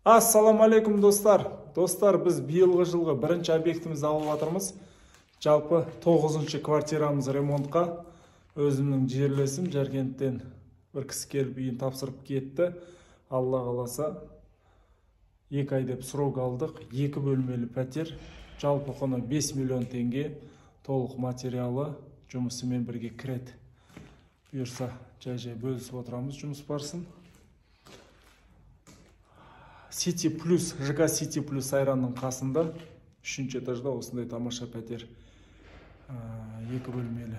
Ассаламу алейкум достар. Достар, біз биылғы жылғы бірінші объектімізді алып жатырмыз. Жалпы 9-шы квартирамыз ремонтқа. Өзімнің жерлесім Жаркенттен бір кісі келіп үйін тапсырып кетті. Алла қаласа 2 ай деп срок алдық. 2 бөлмелі пәтер. Жалпы құны 5 миллион теңге. Толық материалы жұмысымен бірге кіреді. Бұйырса жай бөлісіп отырамыз, жұмыс барсын. City Plus, ЖК City Plus Сайранның қасында 3-ші этажда осындай тамаша пәтер. 2 бөлмелі.